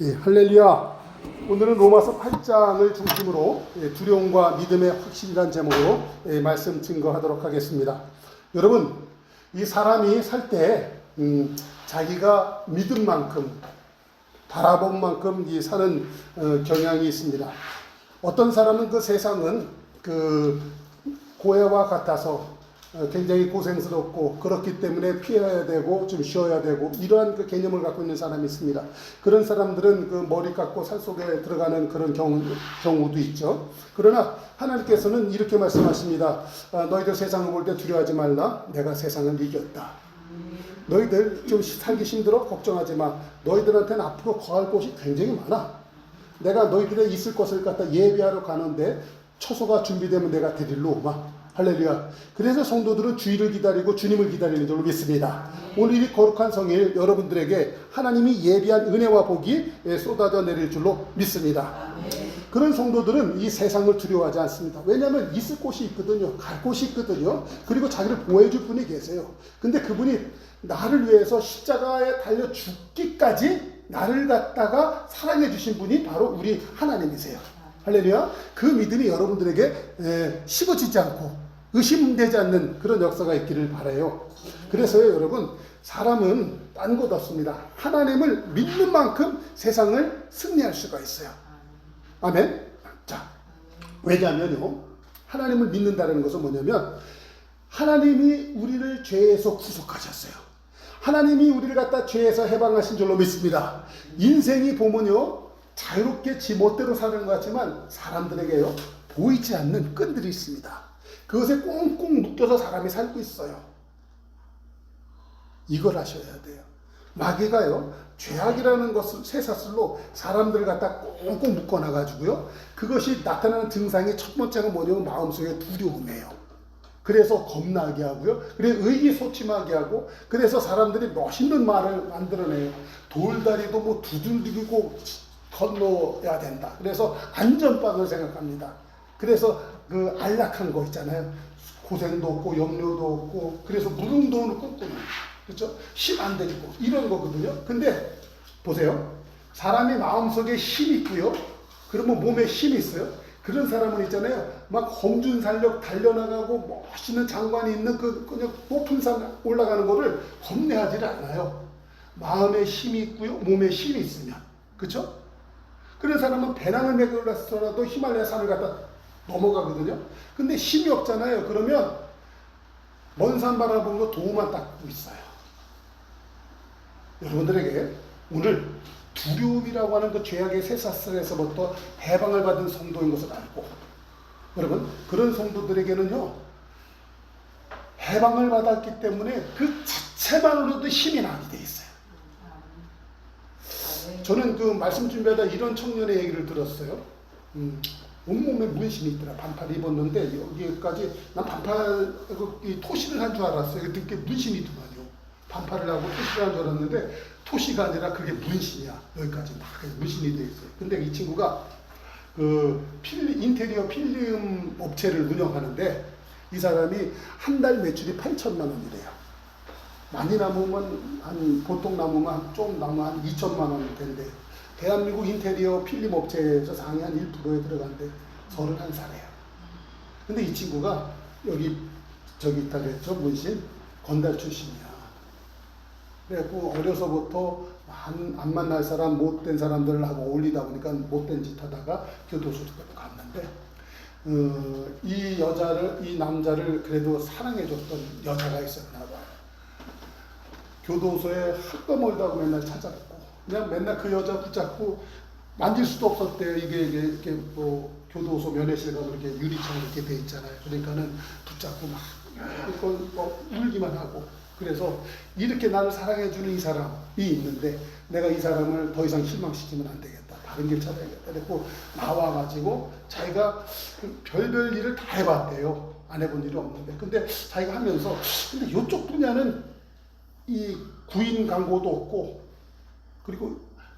예, 할렐루야. 오늘은 로마서 8장을 중심으로 두려움과 믿음의 확신이라는 제목으로 말씀 증거하도록 하겠습니다. 여러분, 이 사람이 살 때 자기가 믿은 만큼, 바라본 만큼 사는 경향이 있습니다. 어떤 사람은 그 세상은 그 고해와 같아서 굉장히 고생스럽고 그렇기 때문에 피해야 되고 좀 쉬어야 되고 이러한 그 개념을 갖고 있는 사람이 있습니다. 그런 사람들은 그 머리 깎고 살 속에 들어가는 그런 경우도 있죠. 그러나 하나님께서는 이렇게 말씀하십니다. 너희들 세상을 볼 때 두려워하지 말라. 내가 세상을 이겼다. 너희들 좀 살기 힘들어? 걱정하지 마. 너희들한테는 앞으로 거할 곳이 굉장히 많아. 내가 너희들의 있을 것을 갖다 예비하러 가는데 처소가 준비되면 내가 데리러 오마. 할렐루야. 그래서 성도들은 주일을 기다리고 주님을 기다리는 줄로 믿습니다. 오늘 이 거룩한 성일 여러분들에게 하나님이 예비한 은혜와 복이 쏟아져 내릴 줄로 믿습니다. 그런 성도들은 이 세상을 두려워하지 않습니다. 왜냐하면 있을 곳이 있거든요. 갈 곳이 있거든요. 그리고 자기를 보호해 줄 분이 계세요. 근데 그분이 나를 위해서 십자가에 달려 죽기까지 나를 갖다가 사랑해 주신 분이 바로 우리 하나님이세요. 할렐루야. 그 믿음이 여러분들에게 식어지지 않고 의심되지 않는 그런 역사가 있기를 바라요. 그래서요, 여러분, 사람은 딴 곳 없습니다. 하나님을 믿는 만큼 세상을 승리할 수가 있어요. 아멘. 자, 왜냐하면요, 하나님을 믿는다는 것은 뭐냐면 하나님이 우리를 죄에서 구속하셨어요. 하나님이 우리를 갖다 죄에서 해방하신 줄로 믿습니다. 인생이 보면요, 자유롭게 지 멋대로 사는 것 같지만 사람들에게요, 보이지 않는 끈들이 있습니다. 그것에 꽁꽁 묶여서 사람이 살고 있어요. 이걸 아셔야 돼요. 마귀가요, 죄악이라는 것을 쇠사슬로 사람들을 갖다 꽁꽁 묶어놔가지고요, 그것이 나타나는 증상이 첫 번째가 뭐냐면 마음속에 두려움이에요. 그래서 겁나게 하고요, 그래서 의기소침하게 하고, 그래서 사람들이 멋있는 말을 만들어내요. 돌다리도 뭐 두들기고 건너야 된다. 그래서 안전빵을 생각합니다. 그래서 그 안락한 거 있잖아요. 고생도 없고 염려도 없고, 그래서 무릉도원을 꿈꾸는, 그렇죠? 힘 안 들이고 이런 거거든요. 근데 보세요. 사람이 마음속에 힘이 있고요, 그러면 몸에 힘이 있어요. 그런 사람은 있잖아요, 막 험준살력 달려나가고 멋있는 장관이 있는 그 그냥 높은 산 올라가는 거를 겁내하지를 않아요. 마음에 힘이 있고요, 몸에 힘이 있으면, 그렇죠? 그런 사람은 배낭을 메고 올랐더라도 히말라야 산을 갖다 넘어가거든요. 근데 힘이 없잖아요. 그러면 먼 산 바라보고 도만 닦고 있어요. 여러분들에게 오늘 두려움이라고 하는 그 죄악의 쇠사슬에서부터 해방을 받은 성도인 것을 알고, 여러분, 그런 성도들에게는요, 해방을 받았기 때문에 그 자체만으로도 힘이 나게 돼 있어요. 저는 그 말씀 준비하다 이런 청년의 얘기를 들었어요. 온몸에 문신이 있더라. 반팔 입었는데 여기까지, 난 반팔 토시를 한 줄 알았어요. 그게 문신이 있더만요. 반팔을 하고 토시를 한 줄 알았는데 토시가 아니라 그게 문신이야. 여기까지 다 문신이 돼 있어요. 근데 이 친구가 그 인테리어 필름 업체를 운영하는데 이 사람이 한 달 매출이 8천만 원이래요. 많이 남으면 보통 남으면 좀 남으면 한 2천만 원 된대요. 대한민국 인테리어 필름 업체에서 상위 한 1%에 들어간대. 31살이에요. 근데 이 친구가 저기 있다 그랬죠, 문신 건달 출신이야. 그래갖고 어려서부터 안 만날 사람, 못된 사람들하고 어울리다 보니까 못된 짓 하다가 교도소로 갔는데, 이 남자를 그래도 사랑해줬던 여자가 있었나 봐요. 교도소에 헛거멀다고 맨날 찾아갔고, 그냥 맨날 그 여자 붙잡고 만질 수도 없었대요. 이게 뭐 교도소 면회실 가서 이렇게 유리창 이렇게 돼 있잖아요. 그러니까는 붙잡고 막 이건 뭐 울기만 하고. 그래서 이렇게 나를 사랑해주는 이 사람이 있는데 내가 이 사람을 더 이상 실망시키면 안 되겠다. 다른 길 찾아야겠다. 그래서 나와가지고 자기가 별별 일을 다 해봤대요. 안 해본 일이 없는데. 근데 자기가 하면서, 근데 이쪽 분야는 이 구인 광고도 없고, 그리고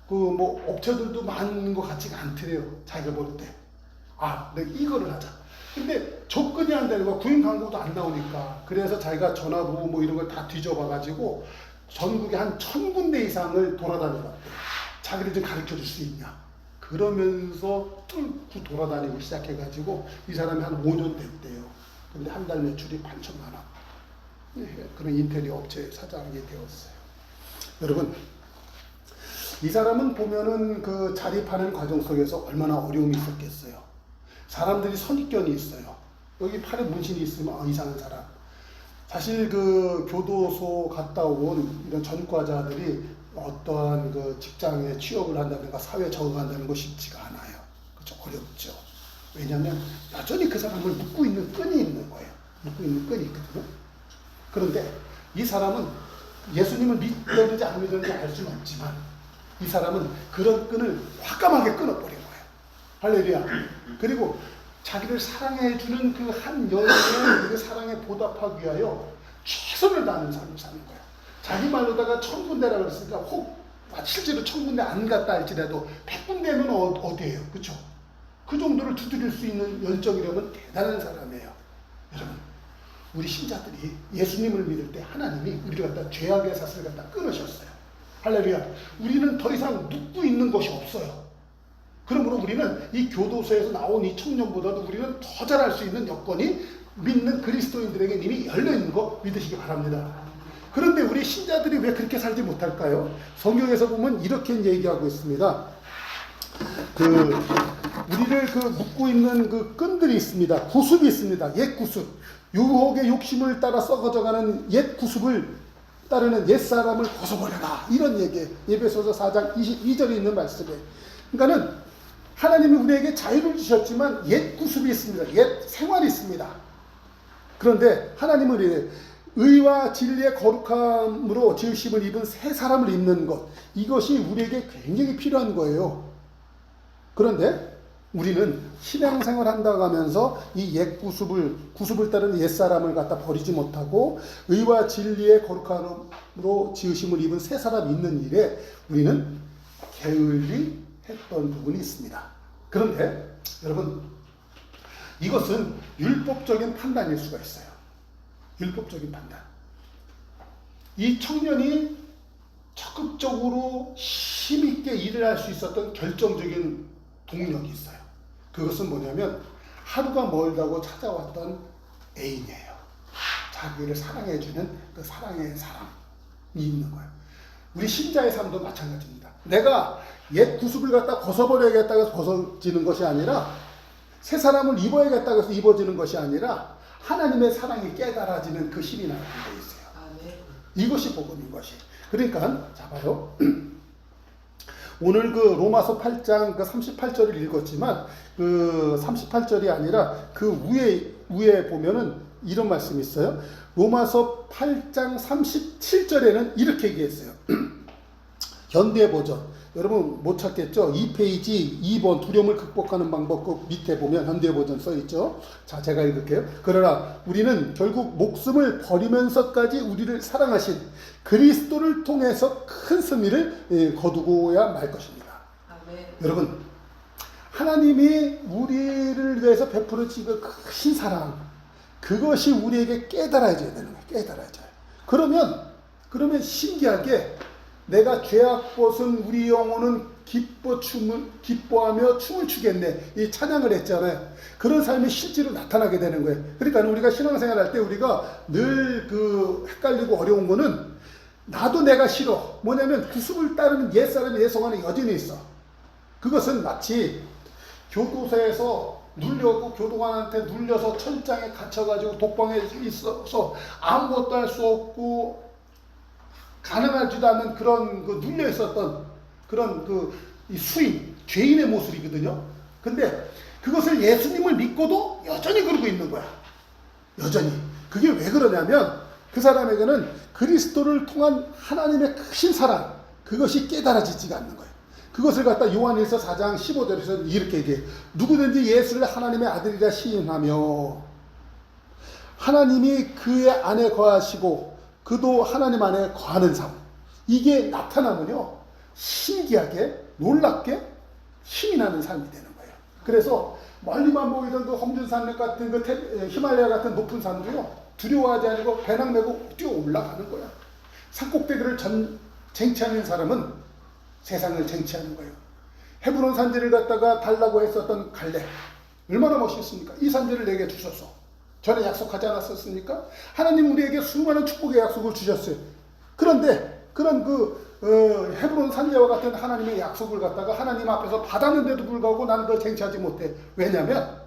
그 뭐 업체들도 많은 것 같지가 않더래요. 자기가 볼 때. 내가 이거를 하자. 근데 접근이 안 되는 거야. 구인 광고도 안 나오니까. 그래서 자기가 전화부 뭐 이런 걸 다 뒤져봐가지고 전국에 한 1000군데 이상을 돌아다녀봤대요. 자기를 좀 가르쳐 줄 수 있냐. 그러면서 뚫고 돌아다니고 시작해가지고 이 사람이 한 5년 됐대요. 근데 한 달 매출이 8천만 원. 그런 인테리어 업체 사장이 되었어요. 여러분, 이 사람은 보면은 그 자립하는 과정 속에서 얼마나 어려움이 있었겠어요. 사람들이 선입견이 있어요. 여기 팔에 문신이 있으면 이상한 사람. 사실 그 교도소 갔다 온 이런 전과자들이 어떠한 그 직장에 취업을 한다든가 사회에 적응한다는 거 쉽지가 않아요. 그렇죠? 어렵죠. 왜냐하면 여전히 그 사람을 묶고 있는 끈이 있는 거예요. 묶고 있는 끈이 있거든요. 그런데 이 사람은 예수님을 믿는지 안 믿는지 알 수는 없지만 이 사람은 그런 끈을 화감하게 끊어버린 거예요. 할렐루야. 그리고 자기를 사랑해주는 그 한 여인의 그 사랑에 보답하기 위하여 최선을 다하는 삶을 사는 거예요. 자기 말로다가 1000군데라고 그랬으니까 혹 실제로 1000군데 안 갔다 할지라도 100군데면 어디예요? 그렇죠? 그 정도를 두드릴 수 있는 열정이라면 대단한 사람이에요. 여러분, 우리 신자들이 예수님을 믿을 때 하나님이 우리를 갖다 죄악의 사슬을 갖다 끊으셨어요. 할렐루야. 우리는 더 이상 묶고 있는 것이 없어요. 그러므로 우리는 이 교도소에서 나온 이 청년보다도 우리는 더 잘할 수 있는 여건이 믿는 그리스도인들에게 이미 열려있는 거 믿으시기 바랍니다. 그런데 우리 신자들이 왜 그렇게 살지 못할까요? 성경에서 보면 이렇게 얘기하고 있습니다. 우리를 묶고 있는 그 끈들이 있습니다. 구습이 있습니다. 옛 구습. 유혹의 욕심을 따라 썩어져가는 옛 구습을 따르는 옛사람을 벗어버려라. 이런 얘기예요. 에베소서 4장 22절에 있는 말씀이에요. 그러니까는 하나님이 우리에게 자유를 주셨지만 옛 구습이 있습니다. 옛 생활이 있습니다. 그런데 하나님은 이래요. 의와 진리의 거룩함으로 지으심을 입은 새 사람을 입는 것. 이것이 우리에게 굉장히 필요한 거예요. 그런데 우리는 신앙생활 한다고 하면서 이 옛 구습을 따르는 옛사람을 갖다 버리지 못하고 의와 진리의 거룩함으로 지으심을 입은 새 사람이 있는 일에 우리는 게을리 했던 부분이 있습니다. 그런데 여러분, 이것은 율법적인 판단일 수가 있어요. 율법적인 판단. 이 청년이 적극적으로 힘있게 일을 할 수 있었던 결정적인 동력이 있어요. 그것은 뭐냐면 하루가 멀다고 찾아왔던 애인이에요. 자기를 사랑해주는 그 사랑의 사람이 있는 거예요. 우리 신자의 삶도 마찬가지입니다. 내가 옛 구습을 갖다 벗어버려야겠다고 해서 벗어지는 것이 아니라 새 사람을 입어야겠다고 해서 입어지는 것이 아니라 하나님의 사랑이 깨달아지는 그 힘이 나는 데 있어요. 이것이 복음인 것이. 그러니까 자 봐요. 오늘 그 로마서 8장 그 38절을 읽었지만 그 38절이 아니라 그 위에 보면은 이런 말씀이 있어요. 로마서 8장 37절에는 이렇게 얘기했어요. 현대 버전. 여러분 못 찾겠죠? 2페이지 2번 두려움을 극복하는 방법 그 밑에 보면 현대 버전 써 있죠. 자, 제가 읽을게요. 그러나 우리는 결국 목숨을 버리면서까지 우리를 사랑하신 그리스도를 통해서 큰 승리를 거두고야 말 것입니다. 아멘. 여러분, 하나님이 우리를 위해서 베풀어 주신 그 큰 사랑, 그것이 우리에게 깨달아져야 되는 거예요. 깨달아져요. 그러면 신기하게 내가 죄악 벗은 우리 영혼은 기뻐하며 춤을 추겠네. 이 찬양을 했잖아요. 그런 삶이 실제로 나타나게 되는 거예요. 그러니까 우리가 신앙생활 할 때 우리가 늘 헷갈리고 어려운 거는 나도 내가 싫어. 뭐냐면 구습을 따르는 옛사람의 예성화는 여전히 있어. 그것은 마치 교도소에서 교도관한테 눌려서 철장에 갇혀가지고 독방에 있어서 아무것도 할 수 없고 가능하지도 않은 그런 눌려 있었던 그런 이 수인, 죄인의 모습이거든요. 근데 그것을 예수님을 믿고도 여전히 그러고 있는 거야. 여전히. 그게 왜 그러냐면 그 사람에게는 그리스도를 통한 하나님의 크신 사랑, 그것이 깨달아지지가 않는 거예요. 그것을 갖다 요한일서 4장 15절에서 이렇게 얘기해요. 누구든지 예수를 하나님의 아들이라 시인하며 하나님이 그의 안에 거하시고 그도 하나님 안에 거하는 삶. 이게 나타나면요. 신기하게, 놀랍게 힘이 나는 삶이 되는 거예요. 그래서 멀리만 보이던 그 험준산 같은 히말라야 같은 높은 산도요. 두려워하지 않고 배낭 메고 뛰어 올라가는 거야. 산꼭대기를 쟁취하는 사람은 세상을 쟁취하는 거예요. 헤브론 산지를 갖다가 달라고 했었던 갈렙, 얼마나 멋있습니까? 이 산지를 내게 주셔서 전에 약속하지 않았었습니까? 하나님 우리에게 수많은 축복의 약속을 주셨어요. 그런데 그런 헤브론 산지와 같은 하나님의 약속을 갖다가 하나님 앞에서 받았는데도 불구하고 나는 그걸 쟁취하지 못해. 왜냐하면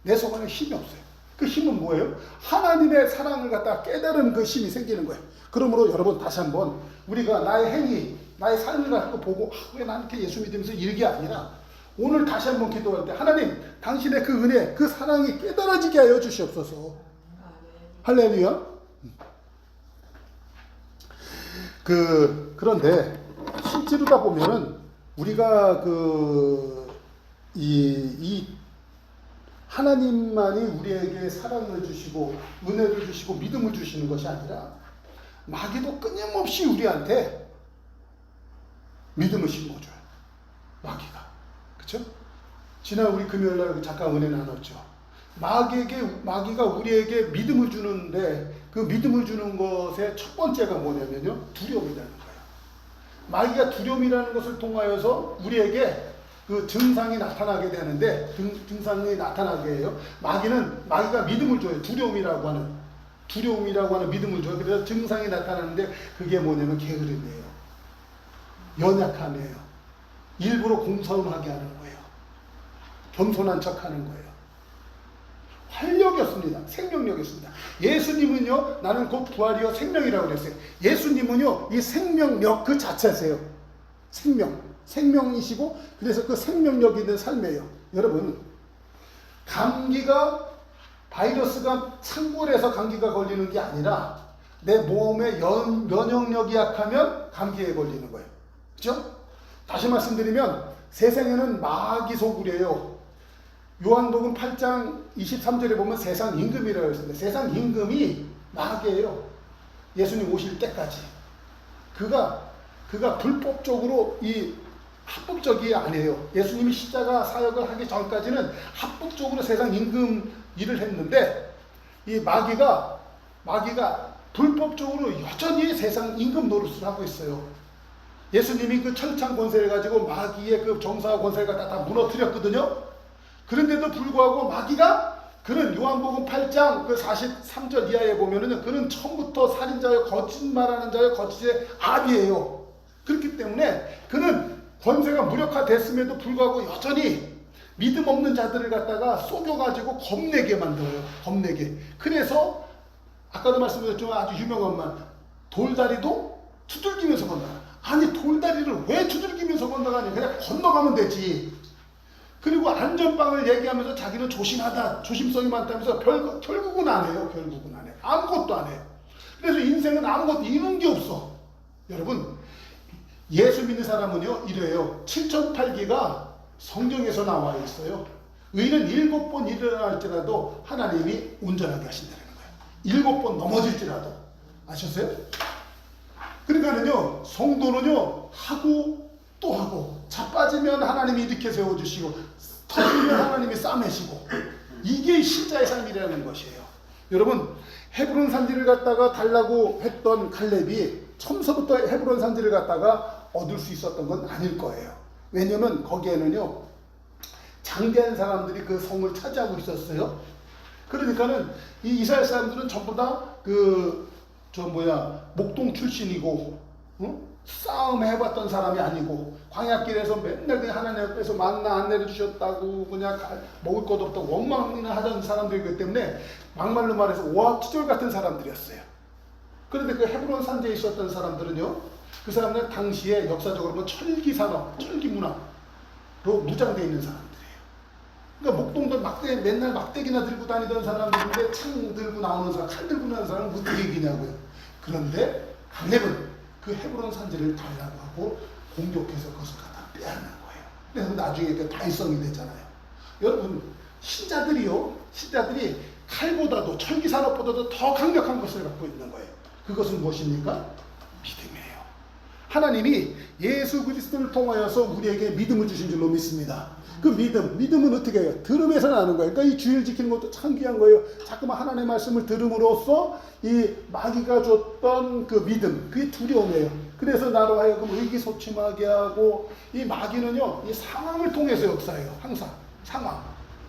내 속에 힘이 없어요. 그 힘은 뭐예요? 하나님의 사랑을 갖다가 깨달은 그 힘이 생기는 거예요. 그러므로 여러분 다시 한번 우리가 나의 행위, 나의 삶을 갖고 보고 왜 나는 이렇게 예수 믿으면서 이게 아니라 오늘 다시 한번 기도할 때 하나님 당신의 그 은혜, 그 사랑이 깨달아지게 하여 주시옵소서. 할렐루야. 그런데 실제로다 보면은 우리가 이 하나님만이 우리에게 사랑을 주시고 은혜를 주시고 믿음을 주시는 것이 아니라 마귀도 끊임없이 우리한테 믿음을 심어줘요. 마귀가. 그쵸? 지난 우리 금요일날 잠깐 은혜 나눴죠. 마귀가 우리에게 믿음을 주는데 그 믿음을 주는 것의 첫 번째가 뭐냐면요. 두려움이라는 거예요. 마귀가 두려움이라는 것을 통하여서 우리에게 그 증상이 나타나게 되는데 증상이 나타나게 해요. 마귀가 믿음을 줘요. 두려움이라고 하는 믿음을 줘요. 그래서 증상이 나타나는데 그게 뭐냐면 게으름이에요. 연약함이에요. 일부러 공손하게 하는 거예요. 겸손한 척하는 거예요. 활력이었습니다. 생명력이었습니다. 예수님은요, 나는 곧 부활이요 생명이라고 그랬어요. 예수님은요, 이 생명력 그 자체세요. 생명이시고, 그래서 그 생명력 있는 삶이에요. 여러분, 바이러스가 창궐해서 감기가 걸리는 게 아니라 내 몸의 면역력이 약하면 감기에 걸리는 거예요. 그렇죠? 다시 말씀드리면 세상에는 마귀 소굴이에요. 요한복음 8장 23절에 보면 세상 임금이라고 했습니다. 세상 임금이 마귀예요. 예수님 오실 때까지. 그가 불법적으로 합법적이 아니에요. 예수님이 십자가 사역을 하기 전까지는 합법적으로 세상 임금 일을 했는데 이 마귀가 불법적으로 여전히 세상 임금 노릇을 하고 있어요. 예수님이 그 철창 권세를 가지고 마귀의 그 정사와 권세를 갖다 다 무너뜨렸거든요. 그런데도 불구하고 마귀가 그는 요한복음 8장 그 43절 이하에 보면은 그는 처음부터 살인자요, 거짓말하는 자요, 거짓의 아비예요. 그렇기 때문에 그는 권세가 무력화됐음에도 불구하고 여전히 믿음 없는 자들을 갖다가 속여가지고 겁내게 만들어요. 겁내게. 그래서 아까도 말씀드렸지만 아주 유명한 말, 돌다리도 두들기면서 건너가. 아니 돌다리를 왜 두들기면서 건너가냐. 그냥 건너가면 되지. 그리고 안전빵을 얘기하면서 자기는 조심하다, 조심성이 많다면서 결국은 안 해요. 결국은 안 해. 아무것도 안 해. 그래서 인생은 아무것도 이룬 게 없어. 여러분, 예수 믿는 사람은요 이래요. 7,8기가 성경에서 나와 있어요. 의는 7번 일어날지라도 하나님이 온전하게 하신다는 거예요. 7번 넘어질지라도. 아셨어요? 그러니까는요, 성도는요, 하고 또 하고, 자빠지면 하나님이 일으켜 세워주시고, 터지면 하나님이 싸매시고, 이게 신자의 삶이라는 것이에요. 여러분, 헤브론 산지를 갖다가 달라고 했던 갈렙이 처음서부터 헤브론 산지를 갖다가 얻을 수 있었던 건 아닐 거예요. 왜냐면 거기에는요, 장대한 사람들이 그 성을 차지하고 있었어요. 그러니까는 이 이스라엘 사람들은 전부 다 목동 출신이고, 싸움 해봤던 사람이 아니고, 광야길에서 맨날 그냥 하나님 앞에서 만나 안 내려주셨다고, 그냥 먹을 것도 없다고 원망이나 하던 사람들이기 때문에, 막말로 말해서 오합지졸 같은 사람들이었어요. 그런데 그 헤브론 산지에 있었던 사람들은요, 그 사람들 당시에 역사적으로 보면 철기 산업, 철기 문화로 무장되어 있는 사람들이에요. 그러니까 목동도 맨날 막대기나 들고 다니던 사람들인데 창 들고 나오는 사람, 칼 들고 나오는 사람은 무슨 얘기냐고요. 그런데 갈렙은 그 헤브론 산지를 달라고 하고 공격해서 그것을 갖다 빼앗는 거예요. 그래서 나중에 그 다윗성이 되잖아요. 여러분, 신자들이 칼보다도 철기 산업보다도 더 강력한 것을 갖고 있는 거예요. 그것은 무엇입니까? 믿음이에요. 하나님이 예수 그리스도를 통하여서 우리에게 믿음을 주신 줄로 믿습니다. 그 믿음은 어떻게 해요? 들음에서 나는 거예요. 그러니까 이 주의를 지키는 것도 참 귀한 거예요. 자꾸만 하나님의 말씀을 들음으로써 이 마귀가 줬던 그 믿음, 그게 두려움이에요. 그래서 나로 하여금 의기소침하게 하고, 이 마귀는요, 이 상황을 통해서 역사해요. 항상 상황.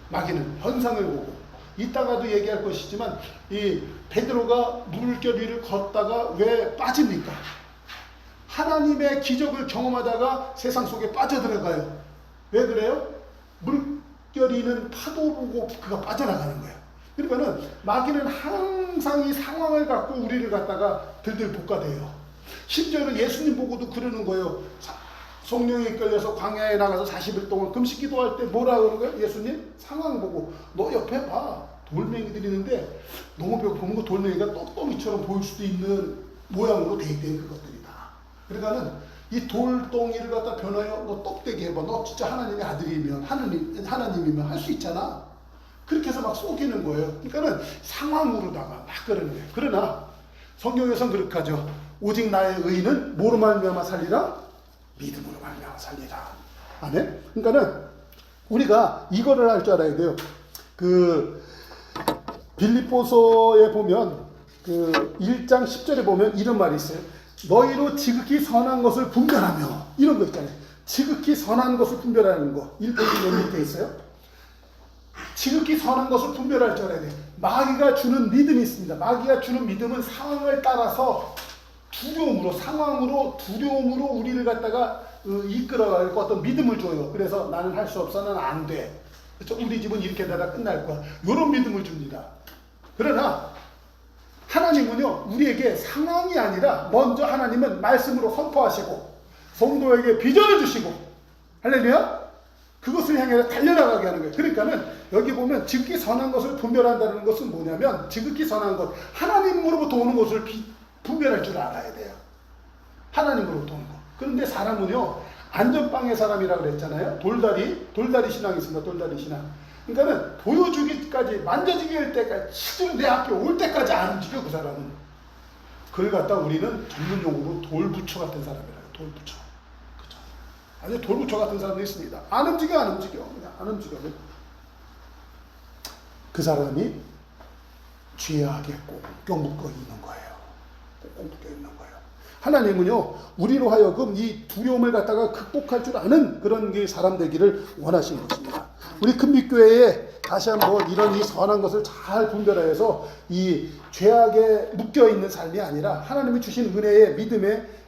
마귀는 현상을 보고. 이따가도 얘기할 것이지만 이 베드로가 물결 위를 걷다가 왜 빠집니까? 하나님의 기적을 경험하다가 세상 속에 빠져들어가요. 왜 그래요? 물결이는 파도 보고 그가 빠져나가는 거예요. 그러니까는 마귀는 항상 이 상황을 갖고 우리를 갖다가 들들 볶아대요. 심지어는 예수님 보고도 그러는 거예요. 성령에 이끌려서 광야에 나가서 40일 동안 금식 기도할 때 뭐라 그러는 거예요? 예수님 상황 보고 너 옆에 봐. 돌멩이들이 있는데 너무 배고프면 그 돌멩이가 떡덩이처럼 보일 수도 있는 모양으로 돼 있대요. 그것들이 다. 그러니까는 이 돌덩이를 갖다 변하여 너 떡되게 해봐. 너 진짜 하나님의 아들이면 하나님이면 할 수 있잖아. 그렇게 해서 막 속이는 거예요. 그러니까는 상황으로다가 막 그러는 거예요. 그러나 성경에서는 그렇게 하죠. 오직 나의 의는 뭐로 말미암아 살리라? 믿음으로 말미암아 살리라. 아멘. 그러니까는 우리가 이거를 할 줄 알아야 돼요. 그 빌립보서에 보면 그 1장 10절에 보면 이런 말이 있어요. 너희로 지극히 선한 것을 분별하며, 이런 거 있잖아요. 지극히 선한 것을 분별하는 거. 1페이지 맨 밑에 있어요. 지극히 선한 것을 분별할 줄 알아야 돼요. 마귀가 주는 믿음이 있습니다. 마귀가 주는 믿음은 상황을 따라서 상황으로 두려움으로 우리를 갖다가 이끌어가고 어떤 믿음을 줘요. 그래서 나는 할 수 없어, 나는 안 돼. 그렇죠? 우리 집은 이렇게 되다 끝날 거야. 이런 믿음을 줍니다. 그러나 하나님은요, 우리에게 상황이 아니라 먼저 하나님은 말씀으로 선포하시고 성도에게 비전을 주시고, 할렐루야, 그것을 향해 달려나가게 하는 거예요. 그러니까는 여기 보면 지극히 선한 것을 분별한다는 것은 뭐냐면, 지극히 선한 것, 하나님으로부터 오는 것을 분별할 줄 알아야 돼요. 하나님으로부터 오는 것. 그런데 사람은요, 안전빵의 사람이라고 그랬잖아요. 돌다리 신앙이 있습니다. 돌다리 신앙. 그러니까는 보여주기까지, 만져지게 할 때까지, 실제로 내 앞에 올 때까지 안 움직여, 그 사람은. 그걸 갖다 우리는 전문 용어로 돌부처 같은 사람이라고. 돌부처. 그죠? 아주 돌부처 같은 사람도 있습니다. 안 움직여. 그냥 안 움직여. 그 사람이 죄악에 꽁꽁 묶여 있는 거예요. 꽁꽁 묶여 있는 거예요. 하나님은요, 우리로 하여금 이 두려움을 갖다가 극복할 줄 아는 그런 사람 되기를 원하신 것입니다. 우리 큰빛교회에 다시 한번 이런 이 선한 것을 잘 분별하여서 이 죄악에 묶여 있는 삶이 아니라 하나님이 주신 은혜의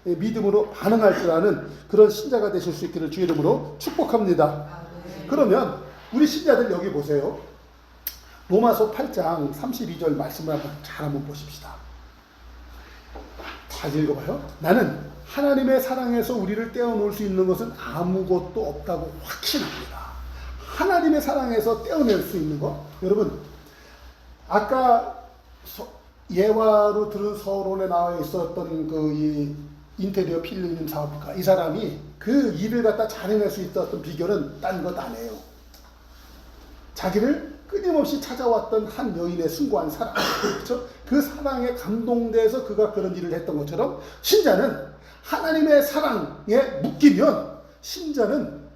믿음으로 반응할 줄 아는 그런 신자가 되실 수 있기를 주의 이름으로 축복합니다. 그러면 우리 신자들 여기 보세요. 로마서 8장 32절 말씀을 한번 보십시다. 잘 읽어봐요. 나는 하나님의 사랑에서 우리를 떼어놓을 수 있는 것은 아무것도 없다고 확신합니다. 하나님의 사랑에서 떼어낼 수 있는 것. 여러분, 아까 예화로 들은 서론에 나와 있었던 그 이 인테리어 필름 사업가, 이 사람이 그 일을 갖다 잘해낼 수 있었던 비결은 딴 것 안 해요. 자기를 끊임없이 찾아왔던 한 여인의 숭고한 사랑, 그렇죠? 그 사랑에 감동돼서 그가 그런 일을 했던 것처럼, 신자는 하나님의 사랑에 묶이면 신자는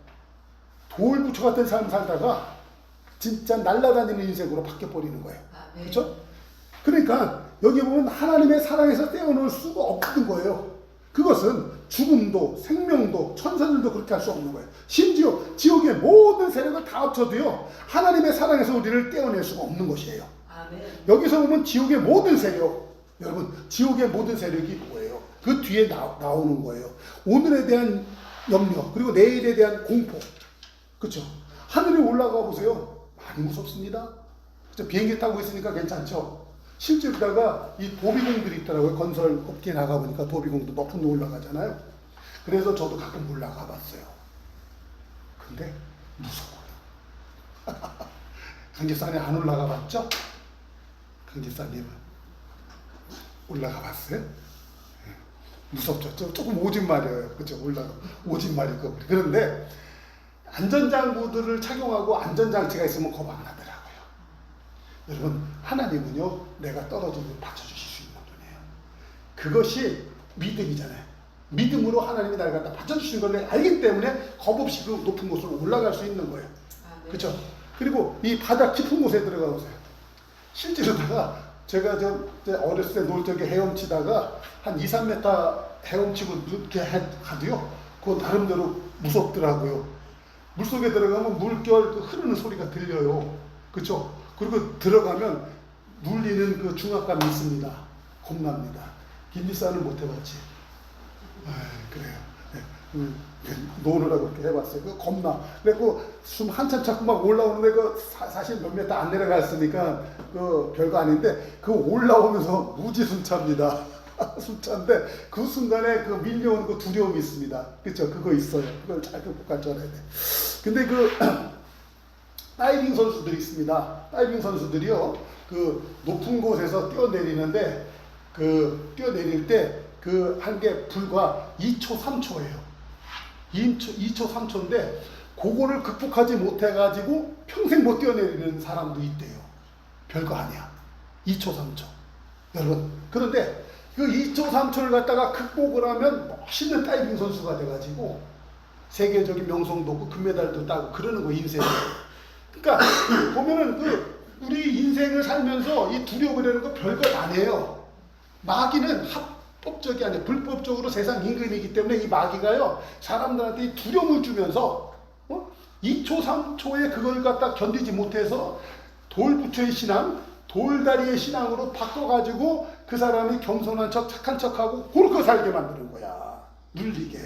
돌부처 같은 삶 살다가 진짜 날아다니는 인생으로 바뀌어버리는 거예요. 그렇죠? 그러니까 여기 보면 하나님의 사랑에서 떼어놓을 수가 없는 거예요. 그것은 죽음도 생명도 천사들도 그렇게 할 수 없는 거예요. 심지어 지옥의 모든 세력을 다 합쳐도요, 하나님의 사랑에서 우리를 떼어낼 수가 없는 것이에요. 아멘. 여기서 보면 지옥의 모든 세력, 여러분, 지옥의 모든 세력이 뭐예요? 그 뒤에 나오는 거예요. 오늘에 대한 염려, 그리고 내일에 대한 공포. 그렇죠? 하늘에 올라가 보세요. 많이 무섭습니다. 그렇죠? 비행기 타고 있으니까 괜찮죠? 실제로다가 이 도비공들이 있더라고요. 건설 업계에 나가보니까 도비공도 높은 데 올라가잖아요. 그래서 저도 가끔 올라가 봤어요. 근데 무서워요. 강지사님 안 올라가 봤죠? 강지사님은 올라가 봤어요? 네. 무섭죠? 조금 오진 말이에요. 그렇죠? 오진 말일 거. 그런데 안전장구들을 착용하고 안전장치가 있으면 겁 안 나더라고요. 여러분, 하나님은요, 내가 떨어지면 받쳐주실 수 있는 분이에요. 그것이 믿음이잖아요. 믿음으로 하나님이 나를 갖다 받쳐주시는 걸 알기 때문에 겁 없이 그 높은 곳으로 올라갈 수 있는 거예요. 그렇죠? 그리고 이 바다 깊은 곳에 들어가 보세요. 실제로다가 제가 저 어렸을 때 놀 적에 헤엄치다가 한 2, 3m 헤엄치고 이렇게 가도요. 그거 나름대로 무섭더라고요. 물속에 들어가면 물결 그 흐르는 소리가 들려요. 그렇죠? 그리고 들어가면 눌리는 그 중압감이 있습니다. 겁납니다. 김지사는 못 해봤지. 그래요. 노느라고 그렇게 해봤어요. 그 겁나. 그래고 숨 한참 참고 막 올라오는데 그 사실 몇 메터 안 내려갔으니까 그 별거 아닌데 그 올라오면서 무지 숨찹니다. 숨찬데 그 순간에 그 밀려오는 그 두려움이 있습니다. 그렇죠? 그거 있어요. 그걸 잘 극복할 줄 알아야 돼. 근데 그 다이빙 선수들이 있습니다. 다이빙 선수들이요. 그 높은 곳에서 뛰어내리는데 그 뛰어내릴 때 그 한 게 불과 2초, 3초예요. 2초, 3초인데 그거를 극복하지 못해가지고 평생 못 뛰어내리는 사람도 있대요. 별거 아니야. 2초, 3초. 여러분. 그런데 그 2초, 3초를 갖다가 극복을 하면 멋있는 다이빙 선수가 돼가지고 세계적인 명성도 없고 금메달도 따고 그러는 거 인생에. 그러니까 보면은 그 우리 인생을 살면서 이 두려움이라는 거 별것 아니에요. 마귀는 합법적이 아니에요. 불법적으로 세상 임금이기 때문에 이 마귀가요 사람들한테 이 두려움을 주면서 2초, 3초에 그걸 갖다 견디지 못해서 돌부처의 신앙, 돌다리의 신앙으로 바꿔가지고 그 사람이 겸손한 척, 착한 척하고 그렇게 살게 만드는 거야. 눌리게.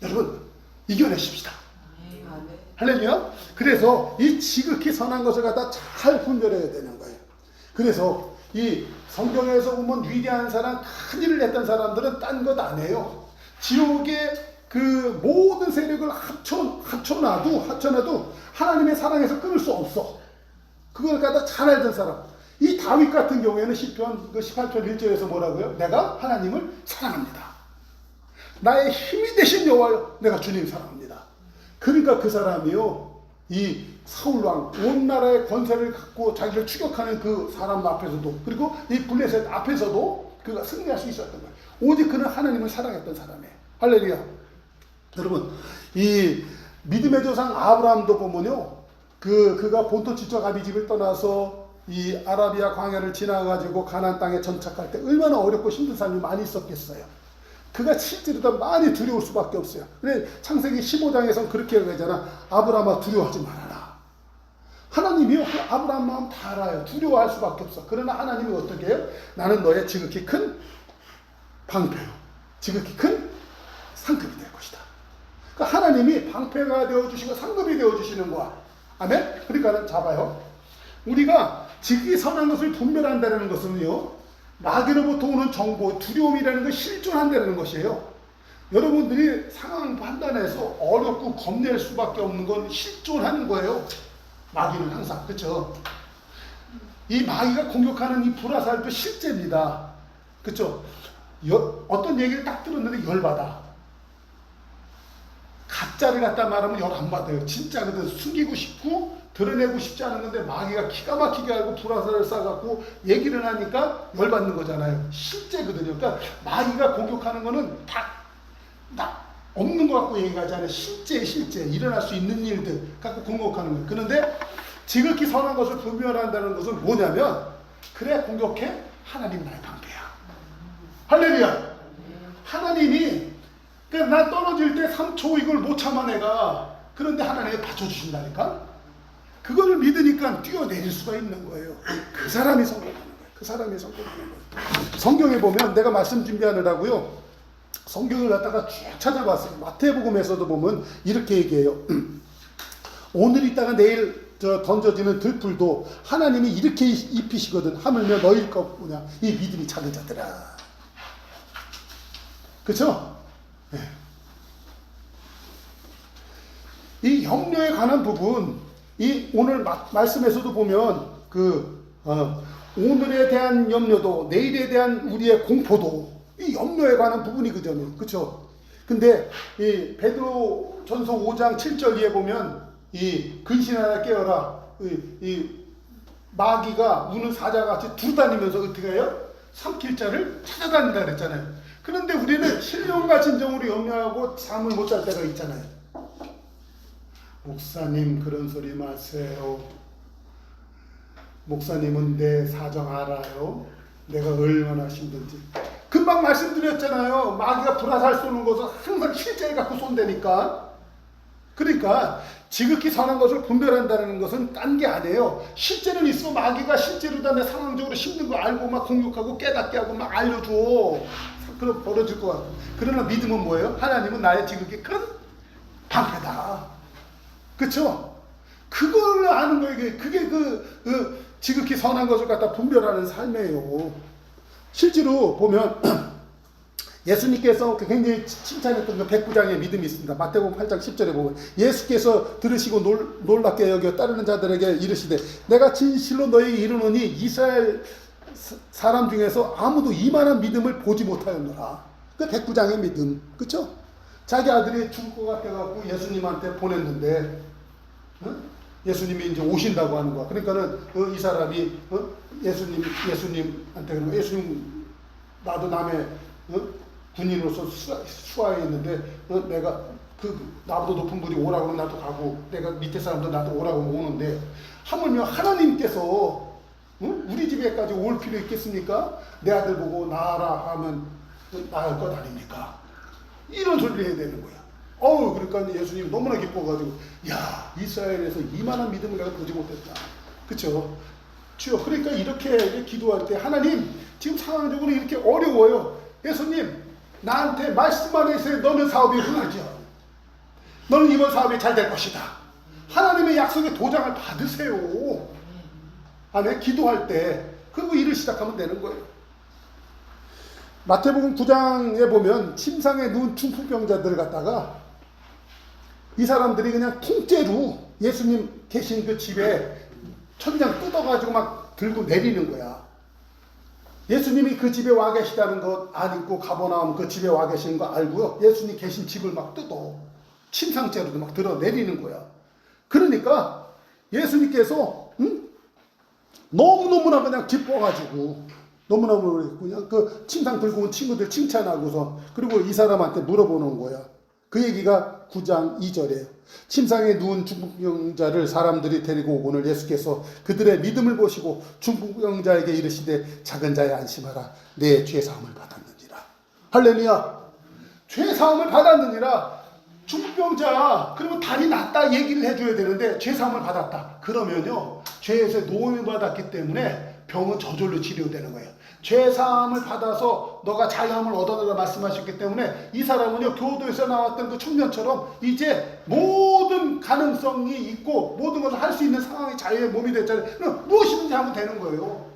여러분 이겨내십시다. 할렐루야. 그래서 이 지극히 선한 것을 갖다 잘 분별해야 되는 거예요. 그래서 이 성경에서 보면 위대한 사람, 큰 일을 했던 사람들은 딴 것 안 해요. 지옥의 그 모든 세력을 합쳐놔도 하나님의 사랑에서 끊을 수 없어. 그걸 갖다 잘 알던 사람. 이 다윗 같은 경우에는 시편 18편 1절에서 뭐라고요? 내가 하나님을 사랑합니다. 나의 힘이 되신 여호와여, 내가 주님 사랑합니다. 그러니까 그 사람이요, 이 사울왕 온 나라의 권세를 갖고 자기를 추격하는 그 사람 앞에서도, 그리고 이 블레셋 앞에서도 그가 승리할 수 있었던 거예요. 오직 그는 하나님을 사랑했던 사람이에요. 할렐루야. 여러분, 이 믿음의 조상 아브라함도 보면요, 그가 본토 지쪽 아비집을 떠나서 이 아라비아 광야를 지나가지고 가나안 땅에 정착할 때 얼마나 어렵고 힘든 삶이 많이 있었겠어요. 그가 실제로 더 많이 두려울 수밖에 없어요. 그래 창세기 15장에서는 그렇게 얘기하잖아. 아브라함아 두려워하지 말아라. 하나님이요 그 아브라함 마음 다 알아요. 두려워할 수밖에 없어. 그러나 하나님이 어떻게 해요? 나는 너의 지극히 큰 방패요, 지극히 큰 상급이 될 것이다. 그러니까 하나님이 방패가 되어주시고 상급이 되어주시는 거야. 아멘? 그러니까 잡아요. 우리가 지극히 선한 것을 분별한다는 것은요, 마귀로부터 오는 정보, 두려움이라는 걸 실존한다는 것이에요. 여러분들이 상황 판단해서 어렵고 겁낼 수밖에 없는 건 실존하는 거예요. 마귀는 항상. 그렇죠? 이 마귀가 공격하는 이 불화살도 실제입니다. 그렇죠? 어떤 얘기를 딱 들었는데 열받아. 가짜를 갖다 말하면 열 안 받아요. 진짜거든. 숨기고 싶고 드러내고 싶지 않은 건데 마귀가 기가 막히게 알고 불화살을 쏴갖고 얘기를 하니까 열받는 거잖아요. 실제거든요. 그러니까 마귀가 공격하는 거는 다 없는 것 같고 얘기하지 않아요. 실제 일어날 수 있는 일들 갖고 공격하는 거예요. 그런데 지극히 선한 것을 분별한다는 것은 뭐냐면, 그래 공격해? 하나님 나의 방패야. 할렐루야. 하나님이 그러니까 나 떨어질 때 3초 이걸 못 참아 내가. 그런데 하나님이 받쳐주신다니까. 그거를 믿으니까 뛰어내릴 수가 있는 거예요. 그 사람이 성공하는 거예요. 그 사람이 성공하는 거예요. 성경에 보면 내가 말씀 준비하느라고요, 성경을 갖다가 쭉 찾아봤어요. 마태복음에서도 보면 이렇게 얘기해요. 오늘 있다가 내일 던져지는 들풀도 하나님이 이렇게 입히시거든. 하물며 너일 것뿐이야. 이 믿음이 작은 자들아. 그렇죠? 네. 이 염려에 관한 부분, 이 오늘 말씀에서도 보면 오늘에 대한 염려도 내일에 대한 우리의 공포도 이 염려에 관한 부분이거든요. 그렇죠? 근데 이 베드로 전서 5장 7절에 보면 이 근신하라 깨어라, 이 마귀가 우는 사자같이 두루다니면서 어떻게 해요? 삼킬 자를 찾아다닌다 그랬잖아요. 그런데 우리는 신령과 진정으로 염려하고 잠을 못 잘 때가 있잖아요. 목사님 그런 소리 마세요. 목사님은 내 사정 알아요. 내가 얼마나 힘든지. 금방 말씀드렸잖아요. 마귀가 불화살 쏘는 것은 항상 실제를 갖고 쏜다니까. 그러니까 지극히 선한 것을 분별한다는 것은 딴 게 아니에요. 실제는 있어. 마귀가 실제로 다 내 상황적으로 힘든 거 알고 막 공격하고 깨닫게 하고 막 알려줘. 그럼 벌어질 것 같고. 그러나 믿음은 뭐예요? 하나님은 나의 지극히 큰 방패다. 그쵸? 그걸 아는 거예요. 그게 그 지극히 선한 것을 갖다 분별하는 삶이에요. 실제로 보면 예수님께서 굉장히 칭찬했던 그 백부장의 믿음이 있습니다. 마태복음 8장 10절에 보면 예수께서 들으시고 놀랍게 여겨 따르는 자들에게 이르시되 내가 진실로 너희에게 이르노니 이스라엘 사람 중에서 아무도 이만한 믿음을 보지 못하였노라. 그 백부장의 믿음. 그쵸? 자기 아들이 죽을 것 같아갖고 예수님한테 보냈는데 예수님이 이제 오신다고 하는 거야. 그러니까는 이 사람이 예수님한테 그러면 예수님 나도 남의 군인으로서 수하에 있는데 내가 나보다 높은 분이 오라고 하면 나도 가고 내가 밑에 사람도 나도 오라고 하면 오는데 하물며 하나님께서 우리 집에까지 올 필요 있겠습니까? 내 아들 보고 나아라 하면 나을 것 아닙니까? 이런 소리를 해야 되는 거야. 그러니까 예수님 너무나 기뻐가지고 야 이스라엘에서 이만한 믿음을 내가 보지 못했다. 그쵸? 주여 그러니까 이렇게 기도할 때 하나님 지금 상황적으로 이렇게 어려워요. 예수님 나한테 말씀만 해서 너는 사업이 흥하죠. 너는 이번 사업이 잘 될 것이다. 하나님의 약속의 도장을 받으세요. 아멘. 기도할 때 그리고 일을 시작하면 되는 거예요. 마태복음 9장에 보면 침상에 누운 중풍병자들을 갖다가 이 사람들이 그냥 통째로 예수님 계신 그 집에 천장 뜯어가지고 막 들고 내리는 거야. 예수님이 그 집에 와 계시다는 것 아니고 가버나움 그 집에 와 계시는 거 알고요. 예수님 계신 집을 막 뜯어. 침상째로도 막 들어 내리는 거야. 그러니까 예수님께서 너무너무나 그냥 기뻐가지고 너무너무 그냥 그 침상 들고 온 친구들 칭찬하고서 그리고 이 사람한테 물어보는 거야. 그 얘기가 9장 2절이에요. 침상에 누운 중풍병자를 사람들이 데리고 오거늘 예수께서 그들의 믿음을 보시고 중풍병자에게 이르시되 작은 자야 안심하라 내 죄사함을 받았느니라. 할렐루야. 죄사함을 받았느니라. 중풍병자 그러면 다리 낫다 얘기를 해줘야 되는데 죄사함을 받았다. 그러면요 죄에서 노임을 받았기 때문에 병은 저절로 치료되는 거예요. 죄사함을 받아서 너가 자유함을 얻어내라 말씀하셨기 때문에 이 사람은요 교도에서 나왔던 그 청년처럼 이제 모든 가능성이 있고 모든 것을 할 수 있는 상황이 자유의 몸이 됐잖아요. 그럼 무엇이든지 하면 되는 거예요.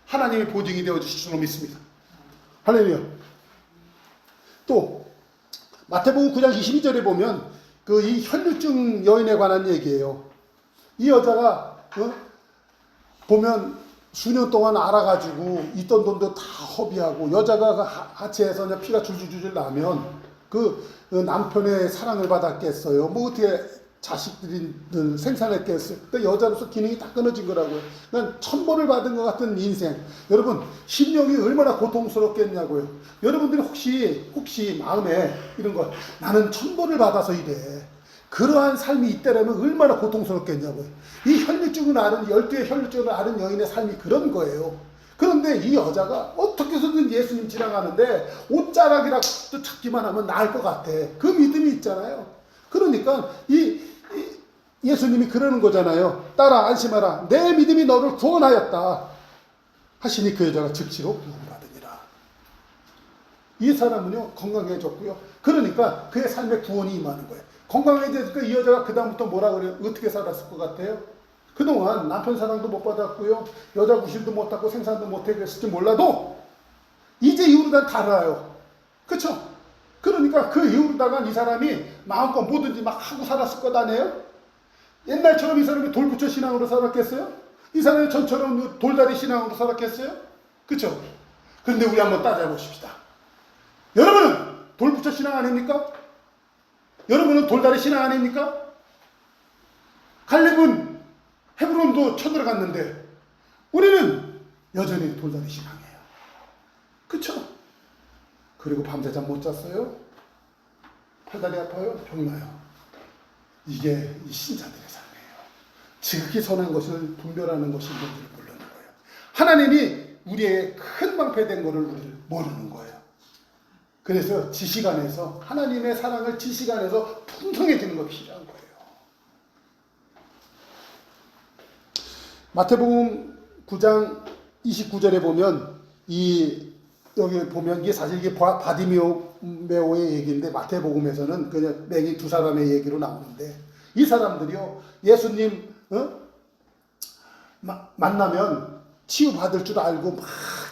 하나님의 보증이 되어 주실 줄로 믿습니다. 할렐루야. 또 마태복음 9장 22절에 보면 그 이 혈루증 여인에 관한 얘기예요. 이 여자가 보면 수년 동안 알아가지고 있던 돈도 다 허비하고 여자가 하체에서 그냥 피가 줄줄줄 나면 그 남편의 사랑을 받았겠어요. 뭐 어떻게 자식들이 생산했겠어요. 그러니까 여자로서 기능이 다 끊어진 거라고요. 그러니까 천벌을 받은 것 같은 인생. 여러분 심령이 얼마나 고통스럽겠냐고요. 여러분들이 혹시 마음에 이런 거 나는 천벌을 받아서 이래. 그러한 삶이 있다라면 얼마나 고통스럽겠냐고요. 이 혈류증을 앓은 12의 혈류증을 앓은 여인의 삶이 그런 거예요. 그런데 이 여자가 어떻게 해서든 예수님 지나가는데 옷자락이라도 찾기만 하면 나을 것 같아. 그 믿음이 있잖아요. 그러니까 예수님이 그러는 거잖아요. 딸아 안심하라. 내 믿음이 너를 구원하였다. 하시니 그 여자가 즉시로 구원받으니라. 이 사람은요 건강해졌고요. 그러니까 그의 삶에 구원이 임하는 거예요. 건강해지니까 이 여자가 그 다음부터 뭐라 그래요? 어떻게 살았을 것 같아요? 그동안 남편 사랑도 못 받았고요. 여자 구실도 못하고 생산도 못했을지 몰라도 이제 이후로는 달라요. 그쵸? 그러니까 그 이후로다가 이 사람이 마음껏 뭐든지 막 하고 살았을 것 아니에요? 옛날처럼 이 사람이 돌부처 신앙으로 살았겠어요? 이 사람이 전처럼 돌다리 신앙으로 살았겠어요? 그쵸? 그런데 우리 한번 따져보십시다. 여러분은 돌부처 신앙 아닙니까? 여러분은 돌다리 신앙 아닙니까? 갈렙은 헤브론도 쳐들어갔는데 우리는 여전히 돌다리 신앙이에요. 그쵸? 그리고 밤새 잠 못 잤어요? 팔다리 아파요? 병나요? 이게 이 신자들의 삶이에요. 지극히 선한 것을 분별하는 것이 뭔지를 모르는 거예요. 하나님이 우리의 큰 방패된 것을 우리를 모르는 거예요. 그래서 지식 안에서 하나님의 사랑을 지식 안에서 풍성해지는 거 필요한 거예요. 마태복음 9장 29절에 보면 여기 보면 이게 사실 이게 바디메오의 얘기인데 마태복음에서는 그냥 맹인 두 사람의 얘기로 나오는데 이 사람들이요 예수님 만나면 치유받을 줄 알고 막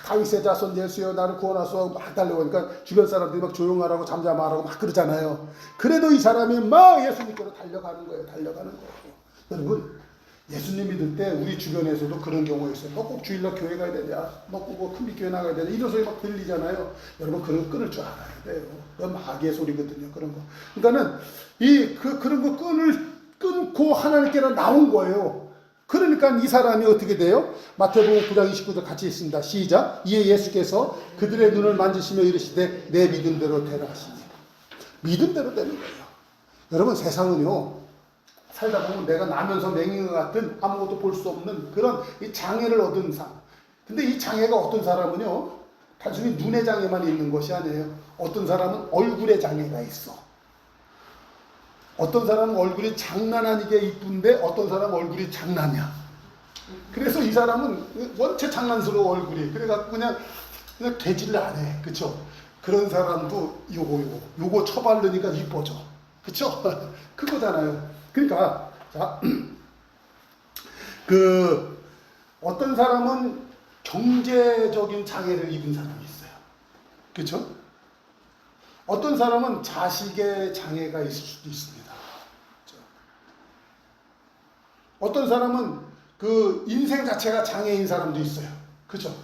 다윗의 자손 예수여 나를 구원하소서 막 달려고 하니까 주변 사람들이 막 조용하라고 잠잠하라고 막 그러잖아요. 그래도 이 사람이 막 예수님께로 달려가는 거예요. 여러분 예수님 믿을 때 우리 주변에서도 그런 경우가 있어요. 너 꼭 주일날 교회 가야 되냐? 너 꼭 큰빛 교회 나가야 되냐? 이런 소리 막 들리잖아요. 여러분 그런 거 끊을 줄 알아야 돼요. 그건 마귀의 소리거든요. 그런 거. 그러니까는 그런 거 끊고 하나님께로 나온 거예요. 그러니까 이 사람이 어떻게 돼요? 마태복음 9장 29절 같이 있습니다. 시작. 이에 예수께서 그들의 눈을 만지시며 이르시되 내 믿음대로 되라 하시니. 믿음대로 되는 거예요. 여러분 세상은요. 살다 보면 내가 나면서 맹인과 같은 아무것도 볼 수 없는 그런 이 장애를 얻은 사람. 근데 이 장애가 어떤 사람은요. 단순히 눈의 장애만 있는 것이 아니에요. 어떤 사람은 얼굴의 장애가 있어. 어떤 사람은 얼굴이 장난 아니게 이쁜데 어떤 사람은 얼굴이 장난이야. 그래서 이 사람은 원체 장난스러워 얼굴이. 그래갖고 그냥 되지를 않아. 그쵸? 그런 사람도 요거 쳐바르니까 이뻐져. 그쵸? 그거잖아요. 그러니까 자, 어떤 사람은 경제적인 장애를 입은 사람이 있어요. 그렇죠? 어떤 사람은 자식의 장애가 있을 수도 있습니다. 그렇죠? 어떤 사람은 그 인생 자체가 장애인 사람도 있어요. 그렇죠?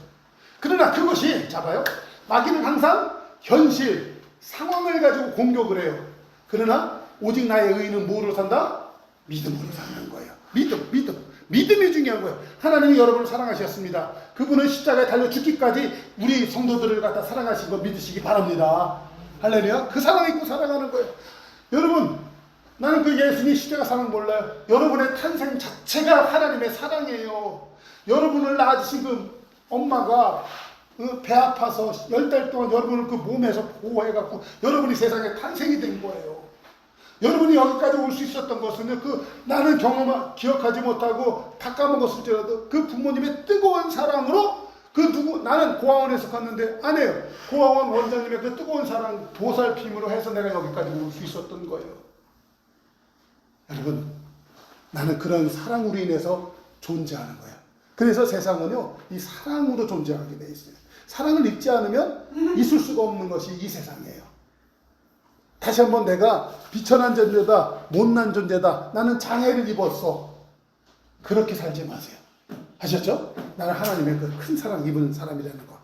그러나 그것이 잡아요. 마귀는 항상 현실, 상황을 가지고 공격을 해요. 그러나 오직 나의 의인은 뭐로 산다? 믿음으로 사는 거예요. 믿음이 중요한 거예요. 하나님이 여러분을 사랑하셨습니다. 그분은 십자가에 달려 죽기까지 우리 성도들을 갖다 사랑하신 거 믿으시기 바랍니다. 할렐루야. 그 사랑 있고 사랑하는 거예요. 여러분 나는 그 예수님 십자가 사랑 몰라요. 여러분의 탄생 자체가 하나님의 사랑이에요. 여러분을 낳으신 그 엄마가 배 아파서 10달 동안 여러분을 그 몸에서 보호해갖고 여러분이 세상에 탄생이 된 거예요. 여러분이 여기까지 올 수 있었던 것은 나는 기억하지 못하고 다 까먹었을지라도 그 부모님의 뜨거운 사랑으로 나는 고아원에서 갔는데 아니에요. 고아원 원장님의 그 뜨거운 사랑 보살핌으로 해서 내가 여기까지 올 수 있었던 거예요. 여러분 나는 그런 사랑으로 인해서 존재하는 거예요. 그래서 세상은요 이 사랑으로 존재하게 돼 있어요. 사랑을 입지 않으면 있을 수가 없는 것이 이 세상이에요. 다시 한번 내가 비천한 존재다, 못난 존재다, 나는 장애를 입었어. 그렇게 살지 마세요. 하셨죠? 나는 하나님의 그 큰 사랑 입은 사람이라는 거.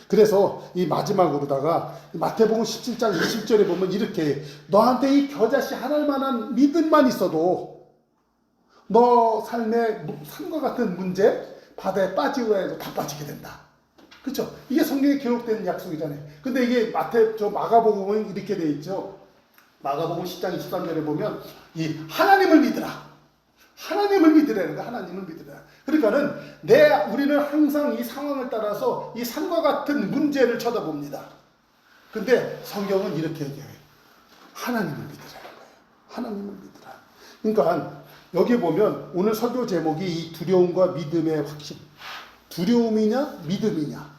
그래서 이 마지막으로다가 마태복음 17장 20절에 보면 이렇게 너한테 이 겨자씨 하나일 만한 믿음만 있어도 너 삶에 산과 같은 문제 바다에 빠지고 해도 다 빠지게 된다. 그렇죠? 이게 성경에 기록된 약속이잖아요. 근데 이게 마가복음은 이렇게 돼 있죠. 마가복음 10장 23절에 보면 이 하나님을 믿으라. 하나님을 믿으라는 거. 하나님을 믿으라. 그러니까는 우리는 항상 이 상황을 따라서 이 산과 같은 문제를 쳐다봅니다. 근데 성경은 이렇게 얘기해요. 하나님을 믿으라는 거예요. 하나님을 믿으라. 그러니까 여기 보면 오늘 설교 제목이 이 두려움과 믿음의 확신. 두려움이냐 믿음이냐.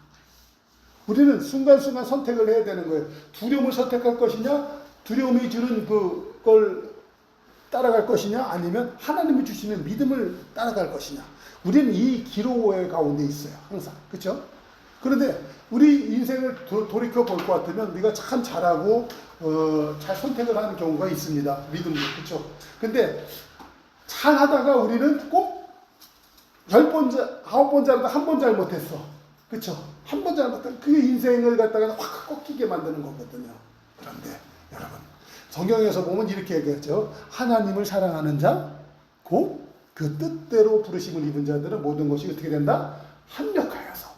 우리는 순간순간 선택을 해야 되는 거예요. 두려움을 선택할 것이냐 두려움이 주는 그걸 따라갈 것이냐 아니면 하나님이 주시는 믿음을 따라갈 것이냐. 우리는 이 기로의 가운데 있어요. 항상. 그렇죠? 그런데 우리 인생을 돌이켜 볼 것 같으면 우리가 참 잘하고 잘 선택을 하는 경우가 있습니다. 믿음도. 그렇죠? 근데 잘하다가 우리는 꼭 10번, 9번 잘하다 한 번 잘못했어. 그쵸? 한 번 잘못하면 그 인생을 갖다가 확 꺾이게 만드는 거거든요. 그런데 여러분, 성경에서 보면 이렇게 얘기하죠. 하나님을 사랑하는 자, 곧 그 뜻대로 부르심을 입은 자들은 모든 것이 어떻게 된다? 합력하여서.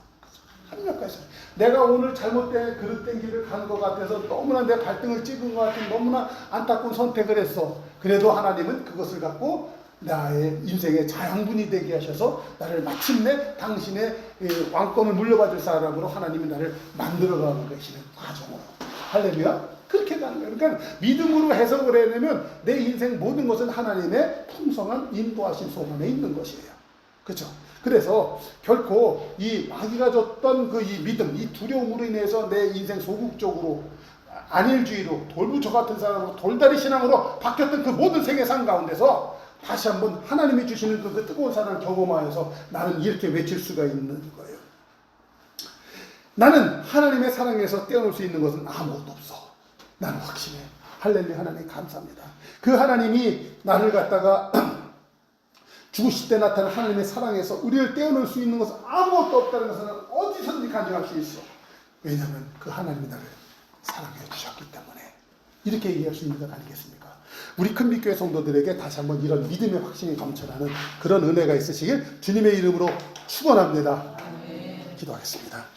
내가 오늘 잘못된 그릇된 길을 간 것 같아서 너무나 내 발등을 찍은 것 같은 너무나 안타까운 선택을 했어. 그래도 하나님은 그것을 갖고 나의 인생의 자양분이 되게 하셔서 나를 마침내 당신의 왕권을 물려받을 사람으로 하나님이 나를 만들어가는 것이는 과정으로. 할렐루야. 그렇게 가는 거예요. 그러니까 믿음으로 해석을 해내면 내 인생 모든 것은 하나님의 풍성한 인도하신 손 안에 있는 것이에요. 그렇죠? 그래서 결코 이 마귀가 줬던 그 이 믿음, 이 두려움으로 인해서 내 인생 소극적으로 안일주의로 돌부처 같은 사람으로 돌다리 신앙으로 바뀌었던 그 모든 생애상 가운데서 다시 한번 하나님이 주시는 그 뜨거운 사랑을 경험하여서 나는 이렇게 외칠 수가 있는 거예요. 나는 하나님의 사랑에서 떼어놓을 수 있는 것은 아무것도 없어. 나는 확신해. 할렐루야. 하나님 감사합니다. 그 하나님이 나를 갖다가 죽으실 때 나타난 하나님의 사랑에서 우리를 떼어놓을 수 있는 것은 아무것도 없다는 것은 어디서든지 간증할 수 있어. 왜냐하면 그 하나님이 나를 사랑해 주셨기 때문에 이렇게 얘기할 수 있는 것 아니겠습니까? 우리 큰빛교회 성도들에게 다시 한번 이런 믿음의 확신이 넘쳐나는 그런 은혜가 있으시길 주님의 이름으로 축원합니다. 기도하겠습니다.